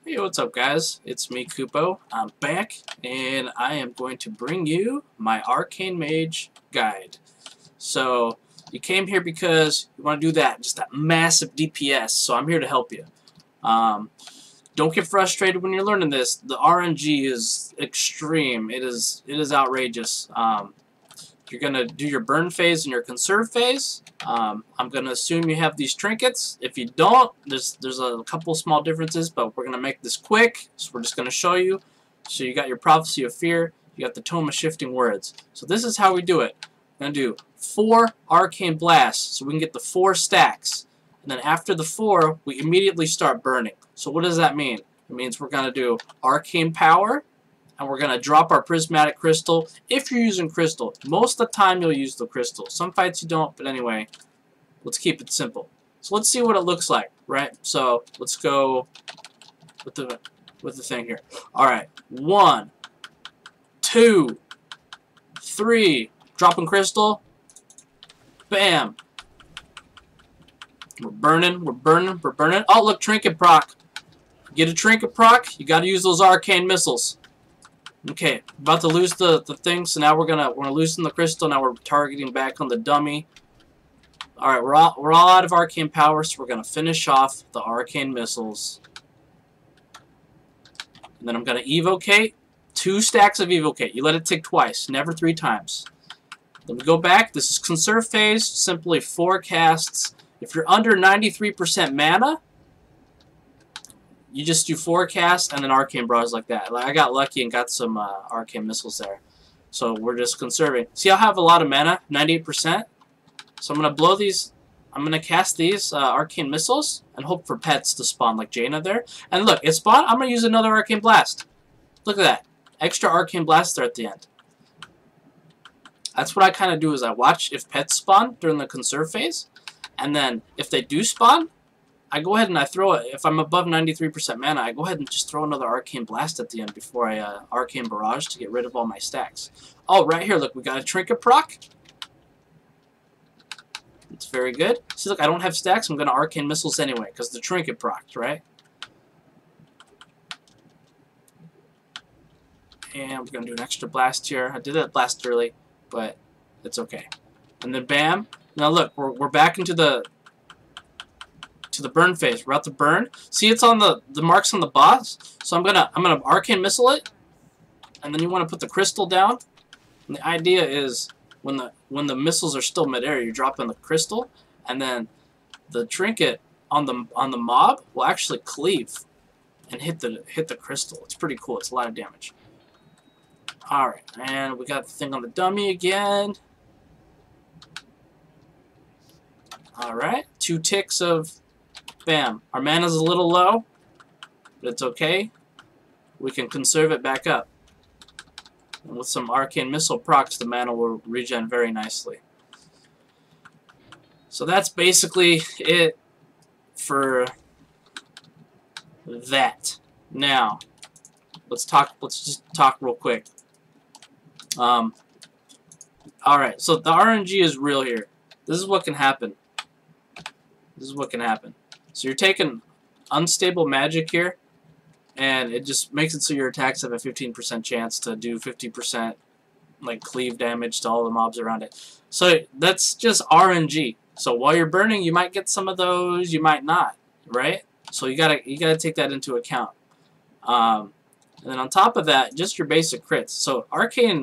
Hey, what's up guys? It's me, Kupo. I'm back, and I am going to bring you my Arcane Mage guide. So, you came here because you want to do that massive DPS, so I'm here to help you. Don't get frustrated when you're learning this. The RNG is extreme. It is outrageous. You're going to do your burn phase and your conserve phase. I'm going to assume you have these trinkets. If you don't, there's a couple small differences, but we're going to make this quick. So we're just going to show you. So you got your Prophecy of Fear. You got the Tome of Shifting Words. So this is how we do it. We're going to do 4 Arcane Blasts so we can get the 4 stacks. And then after the 4, we immediately start burning. So what does that mean? It means we're going to do Arcane Power, and we're going to drop our Prismatic Crystal if you're using Crystal. Most of the time you'll use the Crystal. Some fights you don't, but anyway, let's keep it simple. So let's see what it looks like, right? So let's go with the thing here. Alright, 1, 2, 3, dropping Crystal, bam. We're burning, we're burning, we're burning. Oh, look, Trinket proc. Get a Trinket proc, you got to use those Arcane Missiles. Okay, about to lose the thing, so now we're gonna loosen the crystal. Now we're targeting back on the dummy. All right, we're all out of arcane power, so we're gonna finish off the arcane missiles. And then I'm gonna evocate 2 stacks of evocate. You let it tick twice, never 3 times. Then we go back. This is conserve phase. Simply 4 casts. If you're under 93% mana, you just do 4 casts and then arcane barrage like that. Like I got lucky and got some arcane missiles there. So we're just conserving. See, I have a lot of mana, 98%. So I'm gonna blow these. I'm gonna cast these arcane missiles and hope for pets to spawn like Jaina there. And look, it spawned. I'm gonna use another arcane blast. Look at that, extra arcane blast there at the end. That's what I kind of do. Is I watch if pets spawn during the conserve phase, and then if they do spawn, I go ahead and I throw it. If I'm above 93% mana, I go ahead and just throw another Arcane Blast at the end before I Arcane Barrage to get rid of all my stacks. Oh, right here, look, we got a Trinket proc. It's very good. See, look, I don't have stacks. I'm going to Arcane Missiles anyway because the Trinket procs, right? And we're going to do an extra blast here. I did that blast early, but it's okay. And then bam. Now look, we're back into the burn phase. We're about to burn. See, it's on the marks on the boss. So I'm gonna arcane missile it, and then you want to put the crystal down. And the idea is when the missiles are still midair, you're dropping the crystal, and then the trinket on the mob will actually cleave and hit the crystal. It's pretty cool. It's a lot of damage. All right, and we got the thing on the dummy again. All right, 2 ticks of. Bam. Our mana's a little low, but it's okay. We can conserve it back up. And with some arcane missile procs, the mana will regen very nicely. So that's basically it for that. Now, let's just talk real quick. Alright, so the RNG is real here. This is what can happen. This is what can happen. So you're taking unstable magic here, and it just makes it so your attacks have a 15% chance to do 50% like cleave damage to all the mobs around it. So that's just RNG. So while you're burning, you might get some of those, you might not, right? So you gotta take that into account. And then on top of that, just your basic crits. So Arcane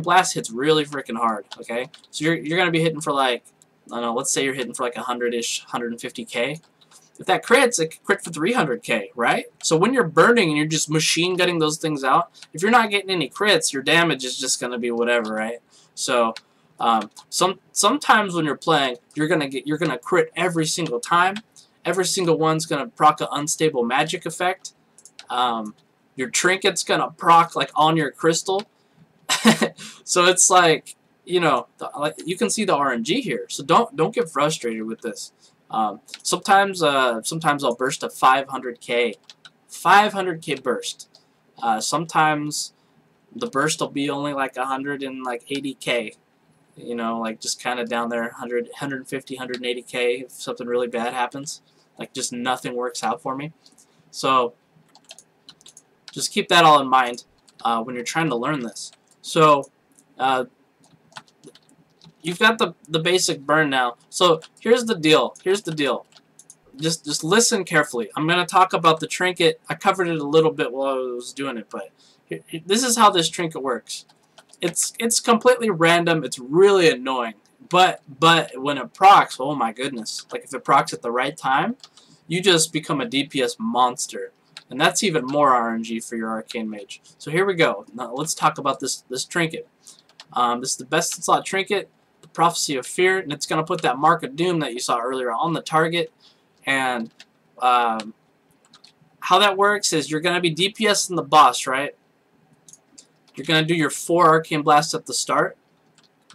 Blast hits really freaking hard. Okay, so you're gonna be hitting for like, I don't know, let's say you're hitting for like 100-ish, 150k. If that crits, it could crit for 300k, right? So when you're burning and you're just machine gunning those things out, if you're not getting any crits, your damage is just gonna be whatever, right? So sometimes when you're playing, you're gonna crit every single time. Every single one's gonna proc an unstable magic effect. Your trinket's gonna proc like on your crystal. So it's like, you know, you can see the RNG here, so don't get frustrated with this. Sometimes I'll burst a 500k burst. Sometimes the burst will be only like 180k. You know, like just kind of down there, 100, 150, 180k if something really bad happens. Like just nothing works out for me. So just keep that all in mind when you're trying to learn this. So you've got the basic burn now. So here's the deal. Here's the deal. Just listen carefully. I'm going to talk about the trinket. I covered it a little bit while I was doing it, but this is how this trinket works. It's completely random. It's really annoying. But when it procs, oh my goodness. Like if it procs at the right time, you just become a DPS monster. And that's even more RNG for your Arcane Mage. So here we go. Now let's talk about this trinket. This is the best slot trinket, the Prophecy of Fear, and it's going to put that Mark of Doom that you saw earlier on the target. And how that works is you're going to be DPS in the boss, right? You're going to do your 4 Arcane Blasts at the start.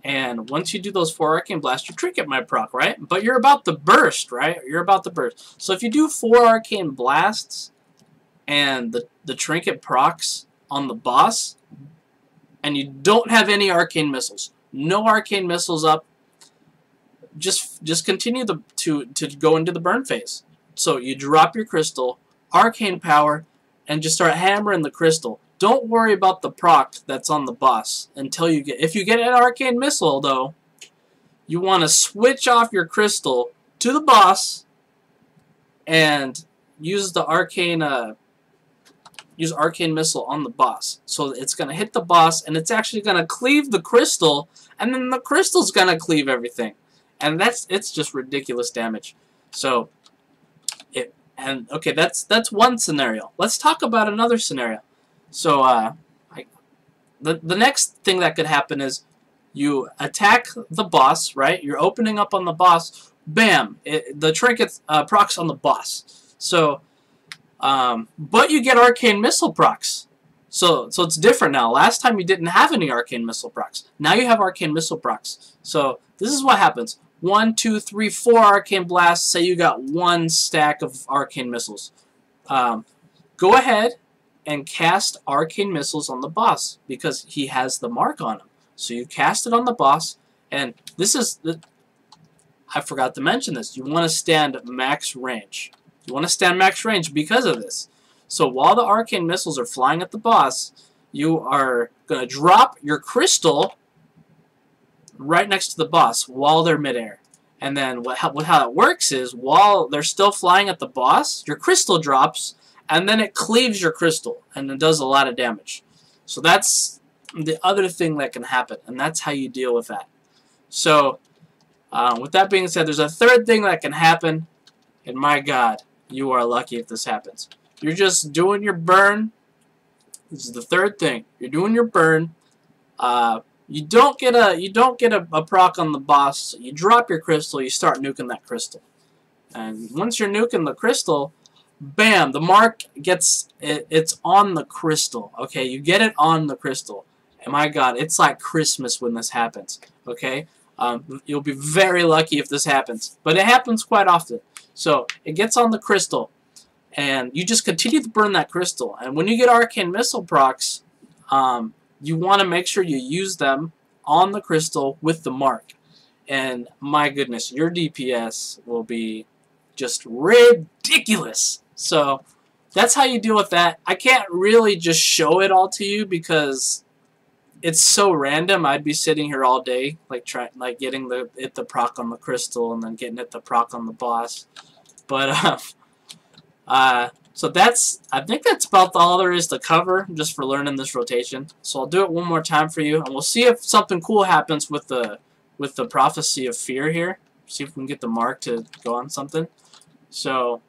And once you do those 4 Arcane Blasts, your trinket might proc, right? But you're about to burst, right? You're about to burst. So if you do 4 Arcane Blasts and the trinket procs on the boss, and you don't have any Arcane Missiles, no Arcane Missiles up, just continue to go into the burn phase. So you drop your crystal, Arcane Power, and just start hammering the crystal. Don't worry about the proc that's on the boss until you get... If you get an Arcane Missile, though, you want to switch off your crystal to the boss and use the Arcane Missile on the boss. So it's going to hit the boss, and it's actually going to cleave the crystal, and then the crystal's going to cleave everything. And it's just ridiculous damage. So, okay, that's one scenario. Let's talk about another scenario. So, the next thing that could happen is you attack the boss, right? You're opening up on the boss. Bam! The trinket procs on the boss. So, but you get Arcane Missile procs. So it's different now. Last time you didn't have any Arcane Missile procs. Now you have Arcane Missile procs. So this is what happens. 1, 2, 3, 4 Arcane Blasts. Say you got 1 stack of Arcane Missiles. Go ahead and cast Arcane Missiles on the boss because he has the mark on him. So you cast it on the boss, and this is I forgot to mention this. You want to stand max range. You want to stand max range because of this. So while the Arcane Missiles are flying at the boss, you are going to drop your crystal right next to the boss while they're midair. And then how it works is while they're still flying at the boss, your crystal drops, and then it cleaves your crystal, and it does a lot of damage. So that's the other thing that can happen, and that's how you deal with that. So with that being said, there's a third thing that can happen, and my God, you are lucky if this happens. You're just doing your burn. This is the third thing. You're doing your burn. You don't get a proc on the boss. You drop your crystal. You start nuking that crystal. And once you're nuking the crystal, bam! The mark it's on the crystal. Okay, you get it on the crystal. And my God, it's like Christmas when this happens. Okay, you'll be very lucky if this happens, but it happens quite often. So it gets on the crystal, and you just continue to burn that crystal. And when you get Arcane Missile procs, you want to make sure you use them on the crystal with the mark. And my goodness, your DPS will be just ridiculous. So that's how you deal with that. I can't really just show it all to you because it's so random. I'd be sitting here all day, like getting the proc on the crystal and then getting it the proc on the boss. But so I think that's about all there is to cover just for learning this rotation. So I'll do it one more time for you, and we'll see if something cool happens with the Prophecy of Fear here. See if we can get the mark to go on something. So,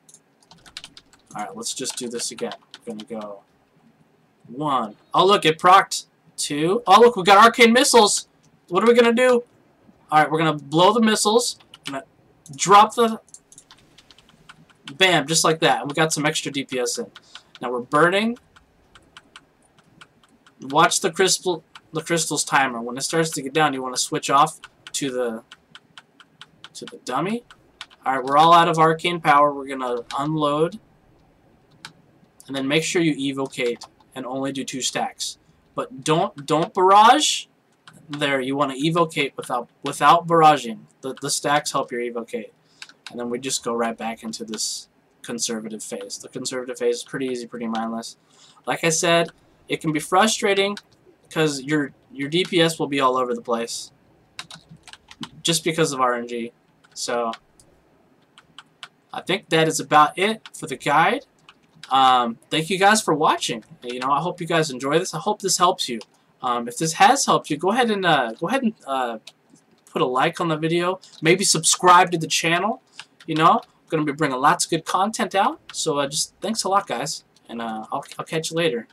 all right, let's just do this again. We're gonna go 1. Oh look, it procced 2. Oh look, we got Arcane Missiles. What are we gonna do? All right, we're gonna blow the missiles. I'm gonna drop the. Bam, just like that. And we got some extra DPS in. Now we're burning. Watch the crystal's timer. When it starts to get down, you want to switch off to the dummy. Alright, we're all out of Arcane Power. We're gonna unload. And then make sure you evocate and only do 2 stacks. But don't barrage. There, you want to evocate without barraging. The stacks help your evocate. And then we just go right back into this conservative phase. The conservative phase is pretty easy, pretty mindless. Like I said, it can be frustrating because your DPS will be all over the place just because of RNG. So I think that is about it for the guide. Thank you guys for watching. You know, I hope you guys enjoy this. I hope this helps you. If this has helped you, go ahead and put a like on the video. Maybe subscribe to the channel. You know, I'm gonna be bringing lots of good content out. So just thanks a lot, guys, and I'll catch you later.